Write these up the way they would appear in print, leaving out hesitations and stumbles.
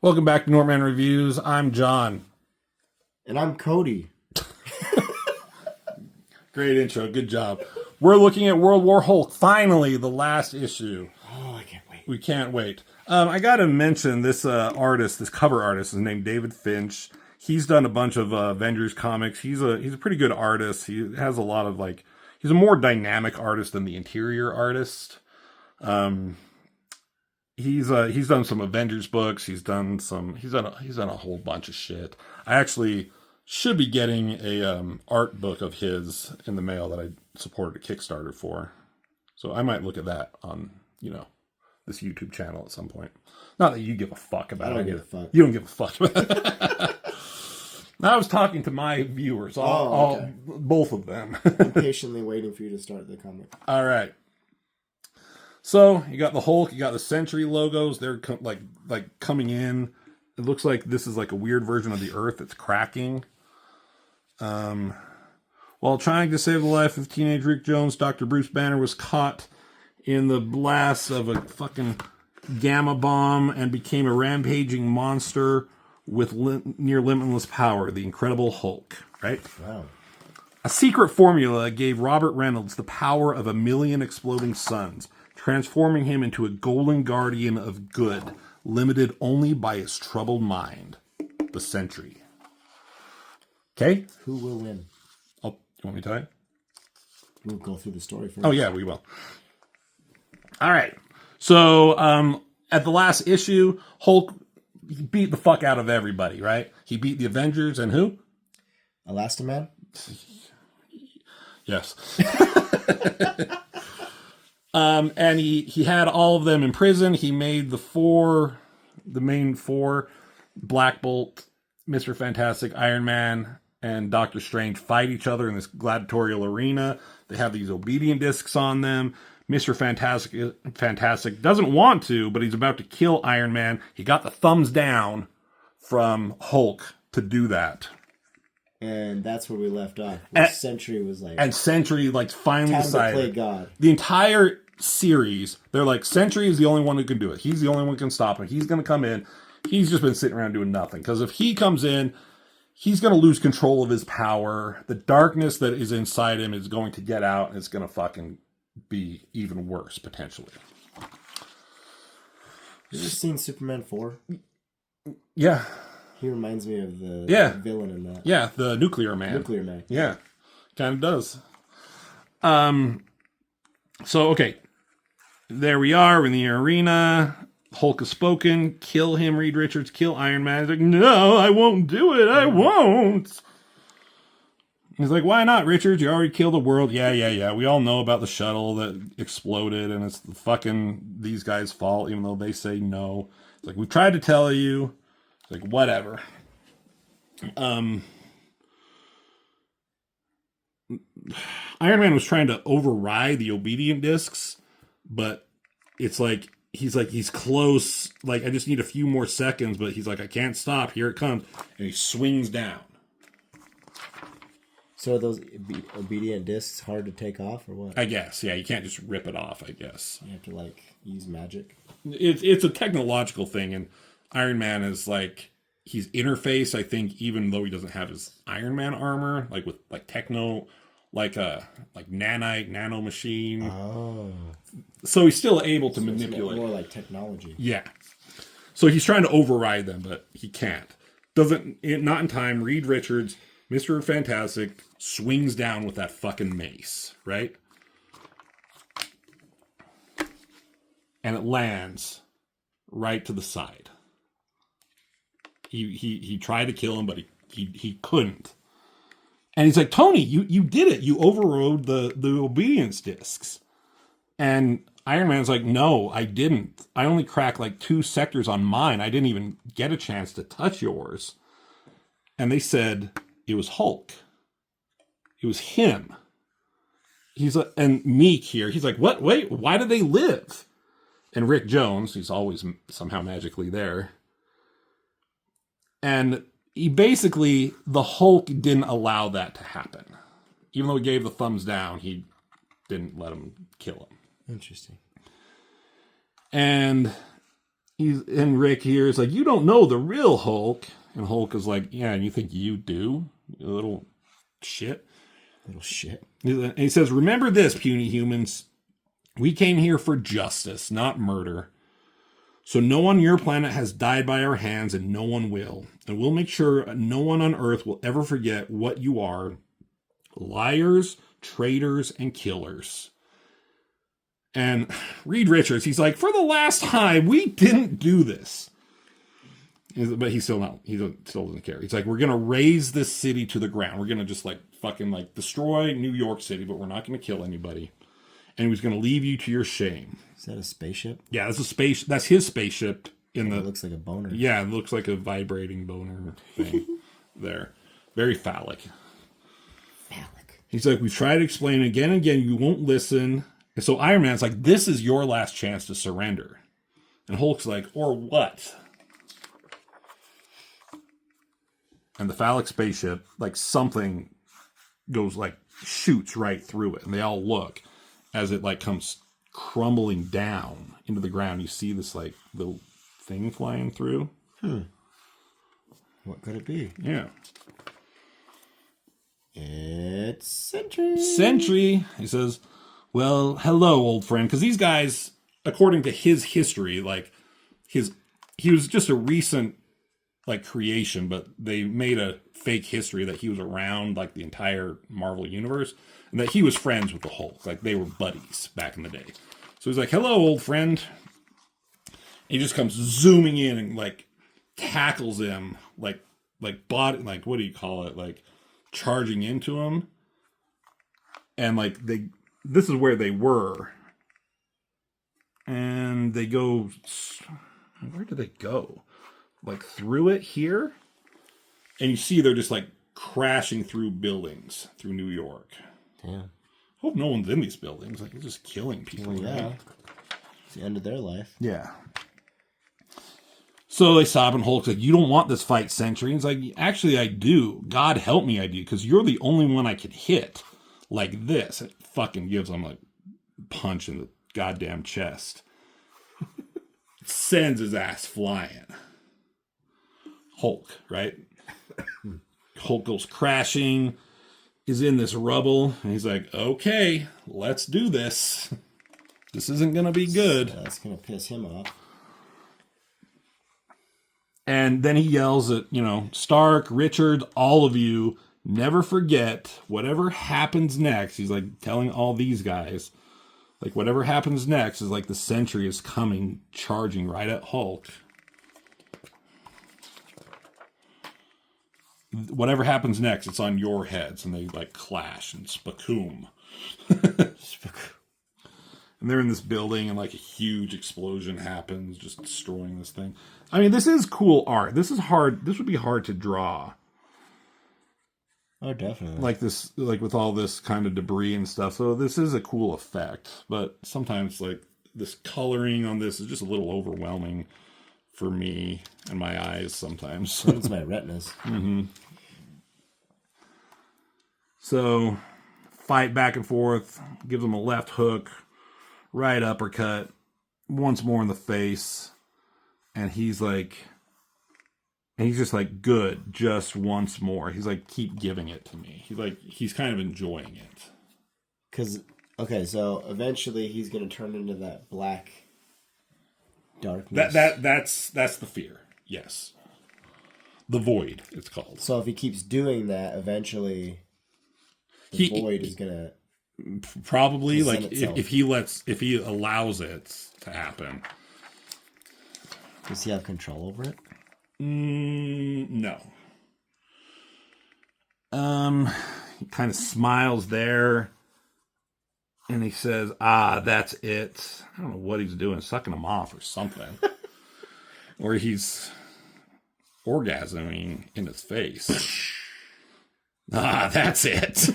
Welcome back to Norman Reviews. I'm John. And I'm Cody. Great intro. Good job. We're looking at World War Hulk. Finally, the last issue. Oh, I can't wait. We can't wait. I got to mention this artist, this cover artist, is named David Finch. He's done a bunch of Avengers comics. He's a pretty good artist. He has a lot of he's a more dynamic artist than the interior artist. He's done some Avengers books. He's done a whole bunch of shit. I actually should be getting a art book of his in the mail that I supported a Kickstarter for. So I might look at that on, this YouTube channel at some point. Not that you give a fuck about it. I don't give a fuck. You don't give a fuck about it. I was talking to my viewers, both of them. I'm patiently waiting for you to start the comic. All right. So you got the Hulk, you got the Sentry logos. They're coming in. It looks like this is like a weird version of the Earth that's cracking. While trying to save the life of teenage Rick Jones, Dr. Bruce Banner was caught in the blast of a fucking gamma bomb and became a rampaging monster with near limitless power, the Incredible Hulk, right? Wow. A secret formula gave Robert Reynolds the power of 1,000,000 exploding suns, transforming him into a golden guardian of good, limited only by his troubled mind, the Sentry. Okay? Who will win? Oh, you want me to tell you? We'll go through the story first. Oh, yeah, we will. All right. So, at the last issue, Hulk beat the fuck out of everybody, right? He beat the Avengers and who? Elastoman? Yes. And he had all of them in prison. He made the main four, Black Bolt, Mr. Fantastic, Iron Man, and Doctor Strange fight each other in this gladiatorial arena. They have these obedient discs on them. Mr. Fantastic doesn't want to, but he's about to kill Iron Man. He got the thumbs down from Hulk to do that. And that's where we left off. Sentry was like... And Sentry finally time decided. to play God. The entire series, they're like, Sentry is the only one who can do it. He's the only one who can stop it. He's going to come in. He's just been sitting around doing nothing. Because if he comes in, he's going to lose control of his power. The darkness that is inside him is going to get out, and it's going to fucking be even worse, potentially. You ever seen Superman 4? Yeah. He reminds me of the villain in that. Yeah, the Nuclear Man. Nuclear Man. Yeah, kind of does. So, okay. There we are in the arena. Hulk has spoken. Kill him, Reed Richards. Kill Iron Man. He's like, no, I won't do it. I won't. He's like, why not, Richards? You already killed the world. Yeah. We all know about the shuttle that exploded, and it's the fucking these guys' fault, even though they say no. It's like, we tried to tell you. It's like, whatever. Iron Man was trying to override the obedient discs, but it's like he's close. Like, I just need a few more seconds, but he's like, I can't stop. Here it comes. And he swings down. So are those obedient discs hard to take off or what? I guess, yeah. You can't just rip it off, I guess. You have to, use magic? It's a technological thing, and Iron Man is he's interface, I think, even though he doesn't have his Iron Man armor, with techno, nanite, nano machine. Oh. So he's still able to manipulate. More like technology. Yeah. So he's trying to override them, but he can't. Not in time. Reed Richards, Mr. Fantastic, swings down with that fucking mace, right? And it lands right to the side. He tried to kill him, but he couldn't. And he's like, Tony, you did it. You overrode the obedience discs. And Iron Man's like, no, I didn't. I only cracked 2 sectors on mine. I didn't even get a chance to touch yours. And they said it was Hulk. It was him. He's like, and Meek here, he's like, what? Wait, why do they live? And Rick Jones, he's always somehow magically there. And the Hulk didn't allow that to happen. Even though he gave the thumbs down, he didn't let him kill him. Interesting. And Rick here is like, you don't know the real Hulk. And Hulk is like, yeah, and you think you do? You little shit. Little shit. And he says, remember this, puny humans. We came here for justice, not murder. So no one on your planet has died by our hands, and no one will. And we'll make sure no one on Earth will ever forget what you are. Liars, traitors, and killers. And Reed Richards, he's like, for the last time, we didn't do this. But he still doesn't care. He's like, we're going to raise this city to the ground. We're going to just like fucking like destroy New York City, but we're not going to kill anybody. And he was going to leave you to your shame. Is that a spaceship? Yeah, that's a space. That's his spaceship. It looks like a boner. Yeah, it looks like a vibrating boner thing there. Very phallic. Phallic. He's like, we've tried to explain again and again. You won't listen. And so Iron Man's like, this is your last chance to surrender. And Hulk's like, or what? And the phallic spaceship, like something goes like shoots right through it. And they all look as it like comes crumbling down into the ground. You see this like little thing flying through. What could it be? Yeah. It's Sentry. Sentry. He says, well, hello, old friend. Because these guys, according to his history, like he was just a recent like creation, but they made a fake history that he was around like the entire Marvel universe and that he was friends with the Hulk. Like they were buddies back in the day. So he's like, hello, old friend. He just comes zooming in and like tackles him like body, like what do you call it? Like charging into him. And like this is where they were. And they go, where did they go? Like through it here, and you see they're just like crashing through buildings through New York. Yeah. Hope no one's in these buildings. Like, they're just killing people. Well, yeah. Right? It's the end of their life. Yeah. So they stop, and Hulk's like, you don't want this fight, Sentry. And he's like, actually, I do. God help me, I do. Because you're the only one I could hit like this. It fucking gives him like a punch in the goddamn chest. Sends his ass flying. Hulk, right? Hulk goes crashing, is in this rubble, and he's like, okay, let's do this. This isn't going to be good. So that's going to piss him off. And then he yells at, Stark, Richard, all of you, never forget whatever happens next. He's like telling all these guys, like whatever happens next is like the Sentry is coming, charging right at Hulk. Whatever happens next, it's on your heads. And they like clash and spakoom. And they're in this building and like a huge explosion happens, just destroying this thing. I mean, this is cool art. This is hard. This would be hard to draw. Oh, definitely. Like this, like with all this kind of debris and stuff. So this is a cool effect. But sometimes like this coloring on this is just a little overwhelming for me and my eyes sometimes. It's my retinas. Mm-hmm. So, fight back and forth, gives him a left hook, right uppercut, once more in the face, and he's just like, good, just once more. He's like, keep giving it to me. He's kind of enjoying it. Because, okay, so eventually he's going to turn into that black darkness. That's the fear. Yes. The Void, it's called. So if he keeps doing that, eventually the Void is going to probably like if he allows it to happen. Does he have control over it? No. He kind of smiles there. And he says, that's it. I don't know what he's doing, sucking him off or something. Or he's orgasming in his face. That's it.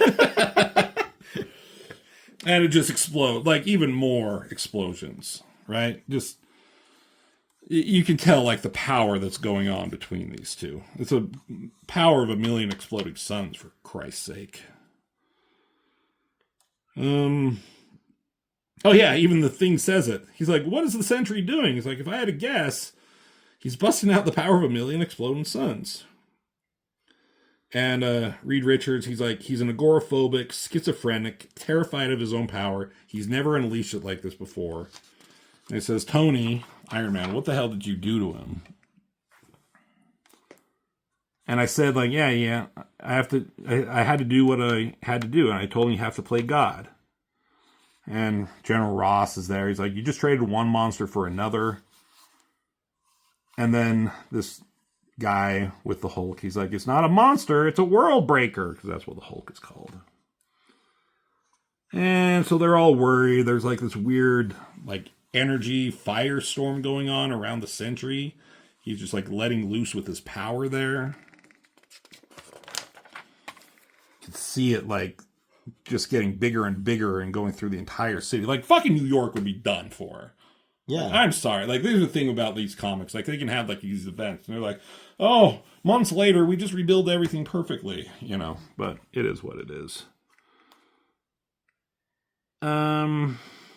And it just explodes. Like, even more explosions, right? Just, you can tell, like, the power that's going on between these two. It's a power of a million exploding suns, for Christ's sake. Oh yeah, even the Thing says it. He's like, what is the Sentry doing? He's like, if I had to guess, He's busting out the power of 1,000,000 exploding suns. And Reed Richards, he's like, he's an agoraphobic, schizophrenic, terrified of his own power. He's never unleashed it like this before. And he says, Tony, Iron Man, what the hell did you do to him? And I said, like, yeah, I had to do what I had to do. And I told him you have to play God. And General Ross is there. He's like, you just traded one monster for another. And then this guy with the Hulk, he's like, it's not a monster, it's a world breaker, because that's what the Hulk is called. And so they're all worried. There's like this weird like energy firestorm going on around the Sentry. He's just like letting loose with his power there. You can see it like just getting bigger and bigger and going through the entire city. Like fucking New York would be done for. Yeah. Like, I'm sorry. Like, there's the thing about these comics. Like, they can have, like, these events. And they're like, oh, months later, we just rebuild everything perfectly. You know, but it is what it is. Yeah,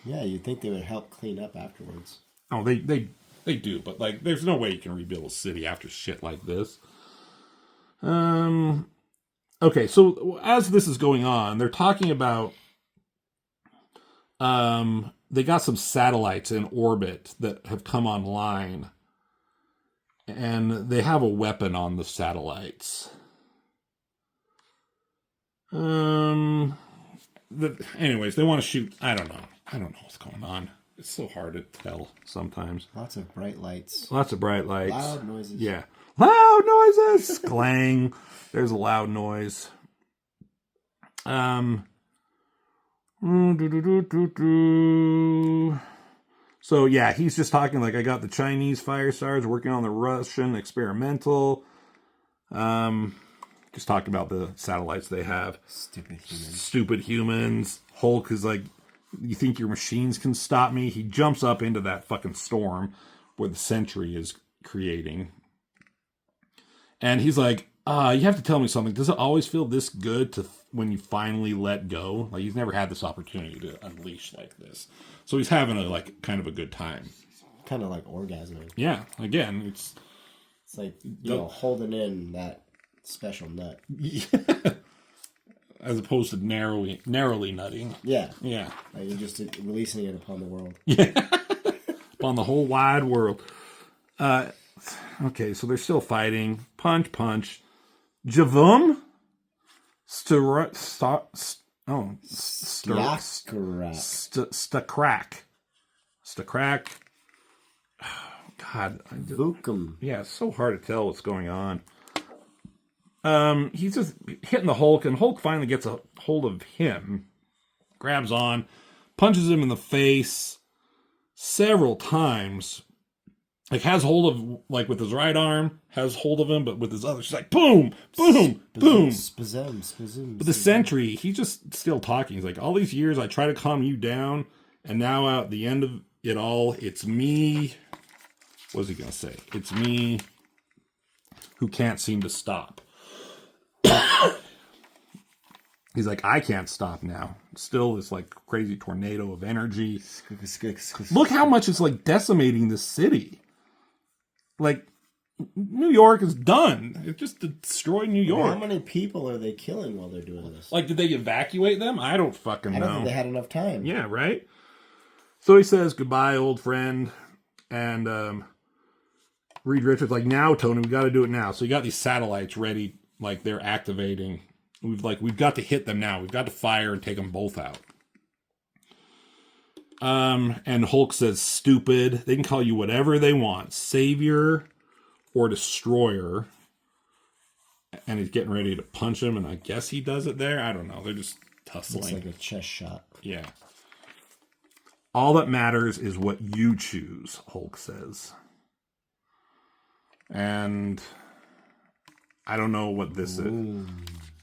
you'd think they would help clean up afterwards. Oh, they do. But, like, there's no way you can rebuild a city after shit like this. Okay, so as this is going on, they're talking about... they got some satellites in orbit that have come online. And they have a weapon on the satellites. Anyways, they want to shoot. I don't know what's going on. It's so hard to tell sometimes. Lots of bright lights. Lots of bright lights. Loud noises. Yeah. Loud noises! Clang. There's a loud noise. So yeah, he's just talking like, I got the Chinese fire stars working on the Russian experimental. Just talking about the satellites they have. Stupid humans. Hulk is like, you think your machines can stop me? He jumps up into that fucking storm where the Sentry is creating. And he's like, you have to tell me something. Does it always feel this good when you finally let go? Like, he's never had this opportunity to unleash like this. So he's having kind of a good time. Kind of like orgasming. Yeah, again, it's like, holding in that special nut. Yeah. As opposed to narrowly nutting. Yeah. Yeah. Like you're just releasing it upon the world. Yeah. Upon the whole wide world. Okay, so they're still fighting. Punch. Javum? Stakrak. God. Vukum. Yeah, it's so hard to tell what's going on. He's just hitting the Hulk, and Hulk finally gets a hold of him. Grabs on. Punches him in the face several times. Like, has hold of, like, with his right arm, has hold of him, but with his other, she's like, boom, boom, boom. But the Sentry, he's just still talking. He's like, all these years I try to calm you down, and now at the end of it all, it's me. What's he going to say? It's me who can't seem to stop. He's like, I can't stop now. Still this, like, crazy tornado of energy. Look how much it's, like, decimating this city. Like, New York is done. It just destroyed New York. How many people are they killing while they're doing this? Like, did they evacuate them? I don't fucking know. I don't think they had enough time. Yeah, right? So he says, goodbye, old friend. And Reed Richards like, now, Tony, we got to do it now. So you got these satellites ready, like they're activating. We've got to hit them now. We've got to fire and take them both out. And Hulk says, stupid. They can call you whatever they want. Savior or destroyer. And he's getting ready to punch him. And I guess he does it there. I don't know. They're just tussling. It's like a chest shot. Yeah. All that matters is what you choose, Hulk says. And I don't know what this is.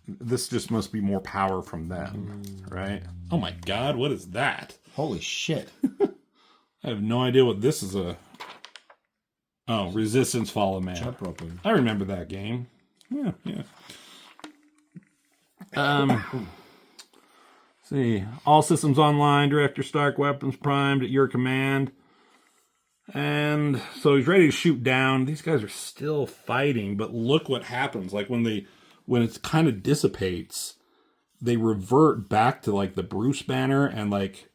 This just must be more power from them, right? Oh my God, what is that? Holy shit. I have no idea what this is. Resistance Fallen Man. Jump roping. I remember that game. Yeah. See, all systems online, Director Stark, weapons primed at your command. And so he's ready to shoot down. These guys are still fighting, but look what happens. Like when it kind of dissipates, they revert back to like the Bruce banner, and like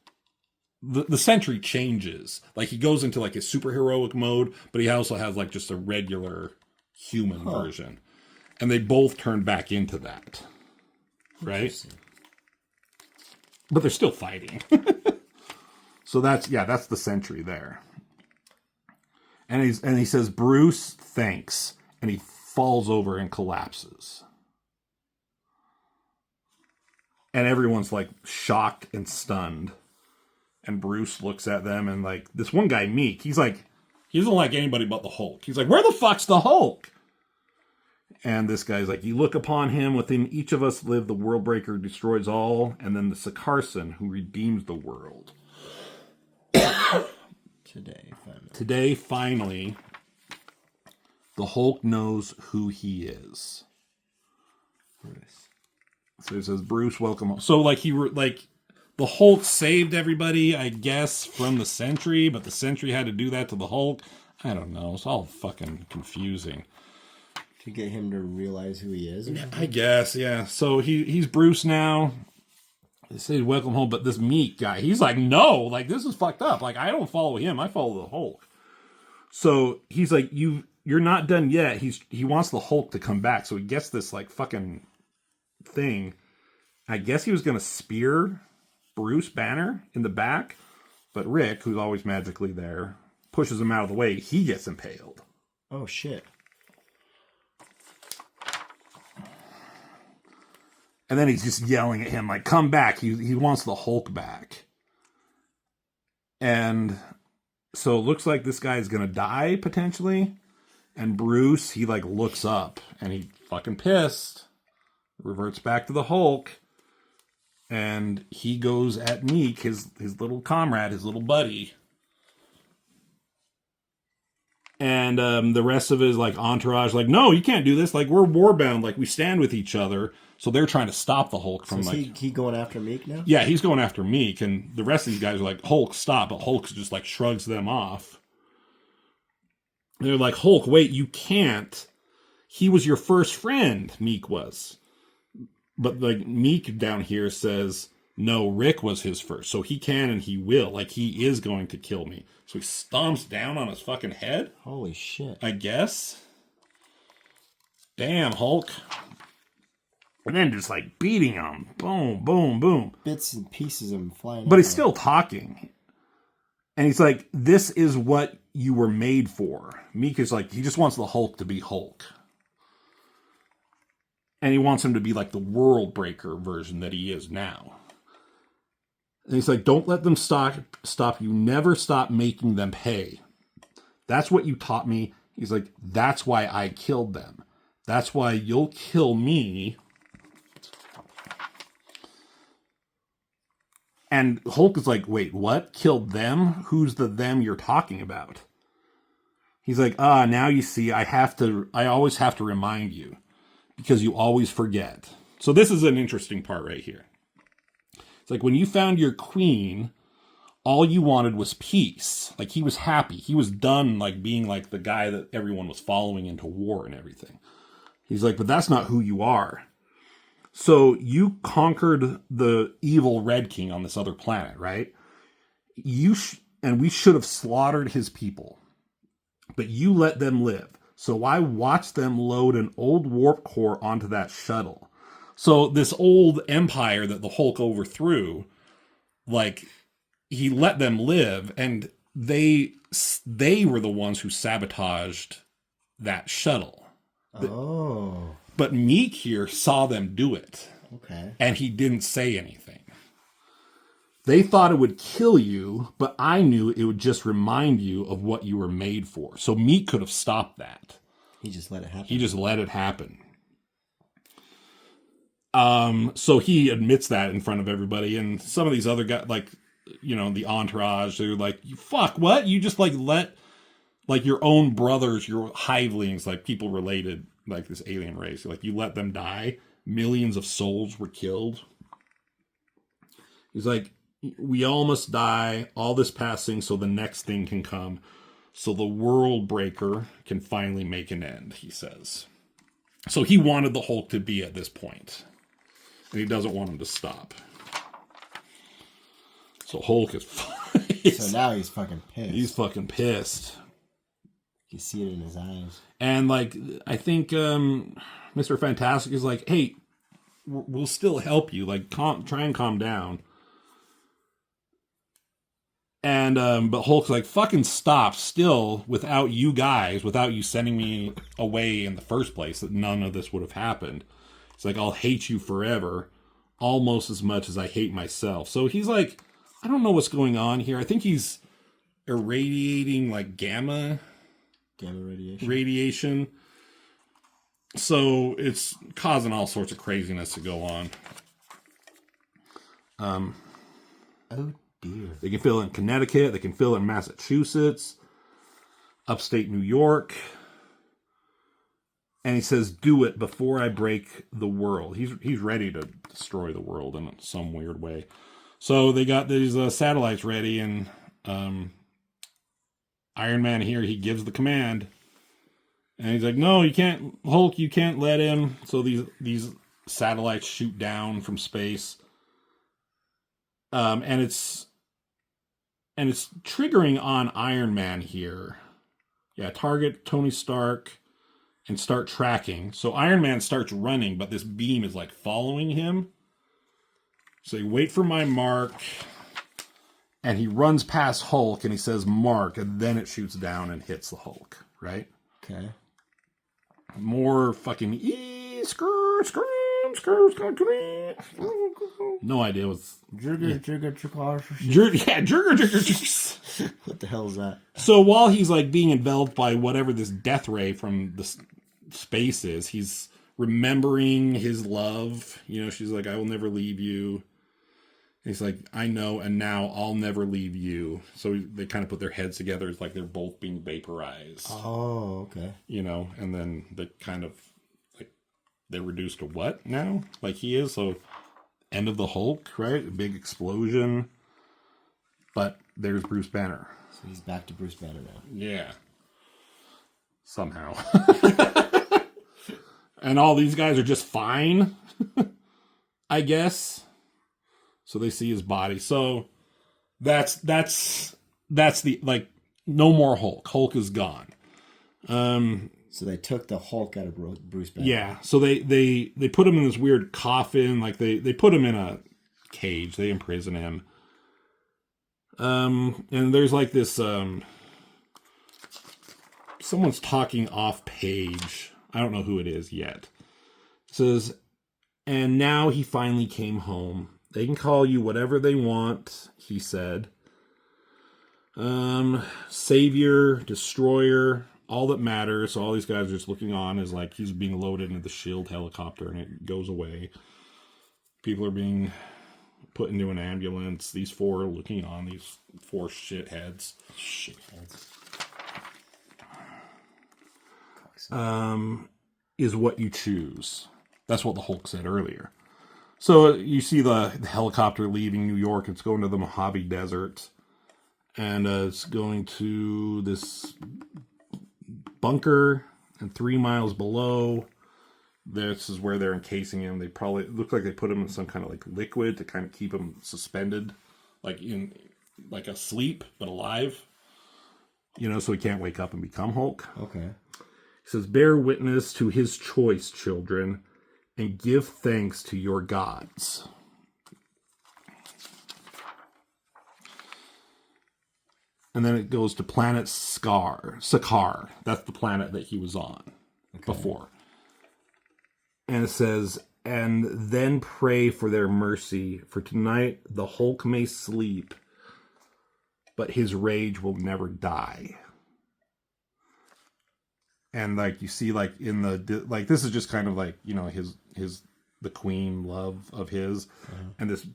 the Sentry changes. Like he goes into like a superheroic mode, but he also has like just a regular human version. And they both turn back into that. Right? But they're still fighting. So that's the Sentry there. And he says, Bruce, thanks. And he falls over and collapses. And everyone's like shocked and stunned. And Bruce looks at them and like this one guy, Meek, he doesn't like anybody but the Hulk. He's like, where the fuck's the Hulk? And this guy's like, you look upon him, within each of us live the world breaker who destroys all, and then the Sakarsan who redeems the world. Today, finally, the Hulk knows who he is. Bruce. So he says, Bruce, welcome home. So like the Hulk saved everybody, I guess, from the Sentry, but the Sentry had to do that to the Hulk. I don't know. It's all fucking confusing. To get him to realize who he is? I guess, yeah. So he's Bruce now. They say welcome home, but this Meek guy, he's like, no, like this is fucked up. Like I don't follow him, I follow the Hulk. So he's like, you're not done yet. He wants the Hulk to come back. So he gets this like fucking thing. I guess he was gonna spear Bruce Banner in the back, but Rick, who's always magically there, pushes him out of the way. He gets impaled. Oh shit. And then he's just yelling at him, like, come back. He wants the Hulk back. And so it looks like this guy is going to die, potentially. And Bruce, he, like, looks up. And he fucking pissed. Reverts back to the Hulk. And he goes at Meek, his little comrade, his little buddy. And the rest of his, like, entourage, like, no, you can't do this. Like, we're warbound. Like, we stand with each other. So they're trying to stop the Hulk from, so is he going after Meek now? Yeah, he's going after Meek. And the rest of these guys are like, Hulk, stop. But Hulk just, like, shrugs them off. They're like, Hulk, wait, you can't. He was your first friend, Meek was. But, like, Meek down here says, no, Rick was his first. So he can and he will. Like, he is going to kill me. So he stomps down on his fucking head. Holy shit. I guess. Damn, Hulk. And then just like beating him. Boom, boom, boom. Bits and pieces of him flying. But he's still talking. And he's like, this is what you were made for. Meek is like, he just wants the Hulk to be Hulk. And he wants him to be like the world breaker version that he is now. And he's like, don't let them stop you. Never stop making them pay. That's what you taught me. He's like, that's why I killed them. That's why you'll kill me. And Hulk is like, wait, what? Killed them? Who's the them you're talking about? He's like, now you see, I always have to remind you because you always forget. So this is an interesting part right here. It's like when you found your queen, all you wanted was peace. Like he was happy. He was done like being like the guy that everyone was following into war and everything. He's like, but that's not who you are. So you conquered the evil Red King on this other planet, right? And we should have slaughtered his people. But you let them live. So I watched them load an old warp core onto that shuttle. So this old empire that the Hulk overthrew, like, he let them live, and they were the ones who sabotaged that shuttle. Oh. But Meek here saw them do it. Okay. And he didn't say anything. They thought it would kill you, but I knew it would just remind you of what you were made for. So Meek could have stopped that. He just let it happen. He just let it happen. So he admits that in front of everybody, and some of these other guys, like, you know, the entourage, they're like, fuck, what? You just, like, let, like, your own brothers, your hivelings, like, people related, like, this alien race, like, you let them die? Millions of souls were killed? He's like, we all must die, all this passing, so the next thing can come. so the world breaker can finally make an end, he says. So he wanted the Hulk to be at this point, and he doesn't want him to stop. So Hulk is... So now he's fucking pissed. He's fucking pissed. You see it in his eyes. And, like, I think Mr. Fantastic is like, hey, we'll still help you. Like, try and calm down. And, but Hulk's like, fucking stop still without you guys, without you sending me away in the first place, that none of this would have happened. It's like, I'll hate you forever, almost as much as I hate myself. So he's like, I don't know what's going on here. I think he's irradiating, like, gamma radiation. So it's causing all sorts of craziness to go on. Oh dear. They can feel it in Connecticut. They can feel it in Massachusetts, upstate New York. And he says, do it before I break the world. He's ready to destroy the world in some weird way. So they got these satellites ready, and Iron Man here, he gives the command. And he's like, no, you can't, Hulk, you can't let him. So these satellites shoot down from space. And it's triggering on Iron Man here. Yeah, target Tony Stark and start tracking. So Iron Man starts running, but this beam is like following him. So you wait for my mark, and he runs past Hulk, and he says mark, and then it shoots down and hits the Hulk, right? Okay. More fucking no idea what's jigger. What the hell is that? So while he's like being enveloped by whatever this death ray from the space is, he's remembering his love. You know, she's like, I will never leave you. He's like, I know, and now I'll never leave you. So they kind of put their heads together. It's like they're both being vaporized. Oh, okay. You know, and then they kind of, like, they're reduced to what now? Like he is, so end of the Hulk, right? A big explosion. But there's Bruce Banner. So he's back to Bruce Banner now. Yeah. Somehow. And all these guys are just fine, I guess. So they see his body. So that's the, like, no more Hulk. Hulk is gone. So they took the Hulk out of Bruce Banner. Yeah. So they put him in this weird coffin. Like they put him in a cage. They imprison him. And there's like this, someone's talking off page. I don't know who it is yet. It says, and now he finally came home. They can call you whatever they want, he said. Savior, destroyer, all that matters. So all these guys are just looking on as like he's being loaded into the SHIELD helicopter and it goes away. People are being put into an ambulance. These four are looking on, these four shitheads. Is what you choose. That's what the Hulk said earlier. So you see the helicopter leaving New York. It's going to the Mojave Desert. And it's going to this bunker. And 3 miles below, this is where they're encasing him. They probably look like they put him in some kind of like liquid to kind of keep him suspended. Like in like asleep, but alive. You know, so he can't wake up and become Hulk. Okay. He says, bear witness to his choice, children, and give thanks to your gods. And then it goes to planet Sakaar. That's the planet that he was on before. And it says, and then pray for their mercy, for tonight the Hulk may sleep, but his rage will never die. And like you see, like in the like this is just kind of like, you know, his the queen love of his, and this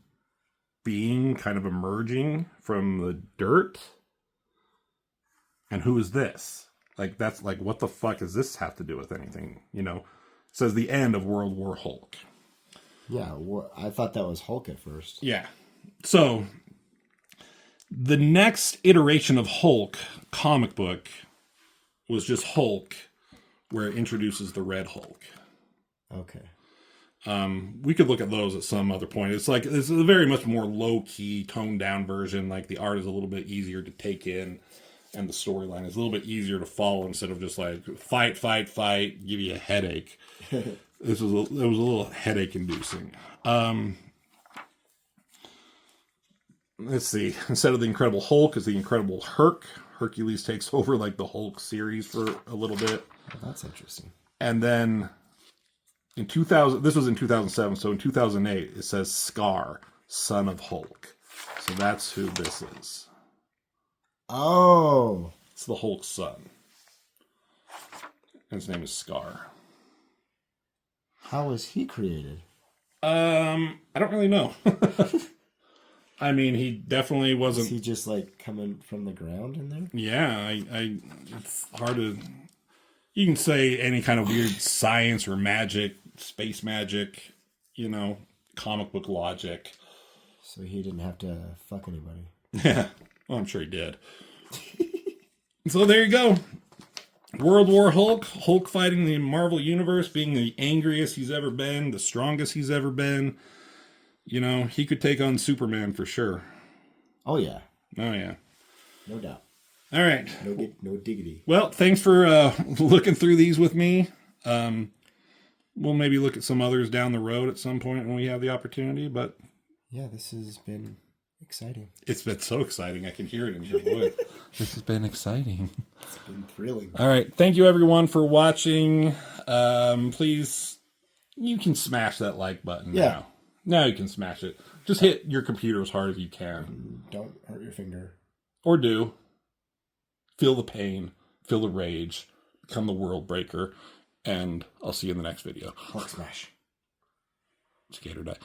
being kind of emerging from the dirt. And who is this? Like that's like, what the fuck does this have to do with anything? You know, it says the end of World War Hulk. Yeah, I thought that was Hulk at first. Yeah. So The next iteration of Hulk comic book was just Hulk, where it introduces the Red Hulk. Okay. We could look at those at some other point. It's a very much more low key, toned down version. Like the art is a little bit easier to take in, and the storyline is a little bit easier to follow instead of just like fight, give you a headache. It was a little headache inducing. Let's see. Instead of the Incredible Hulk, is the Incredible Hercules takes over like the Hulk series for a little bit. Oh, that's interesting. And then in 2000, this was in 2007, so in 2008, it says Scar, son of Hulk. So that's who this is. Oh. It's the Hulk's son. And his name is Scar. How was he created? I don't really know. I mean, he definitely wasn't. Is he just like coming from the ground in there? Yeah, it's hard to. You can say any kind of weird science or magic, space magic, comic book logic. So he didn't have to fuck anybody. Yeah, well, I'm sure he did. So there you go. World War Hulk fighting the Marvel Universe, being the angriest he's ever been, the strongest he's ever been. He could take on Superman for sure. Oh, yeah. Oh, yeah. No doubt. All right. No diggity. Well, thanks for looking through these with me. We'll maybe look at some others down the road at some point when we have the opportunity, but... Yeah, this has been exciting. It's been so exciting. I can hear it in your voice. This has been exciting. It's been thrilling. All right. Thank you, everyone, for watching. Please, you can smash that like button now. Now you can smash it. Just hit your computer as hard as you can. Don't hurt your finger. Or do. Feel the pain. Feel the rage. Become the world breaker. And I'll see you in the next video. Hulk smash. Skater die.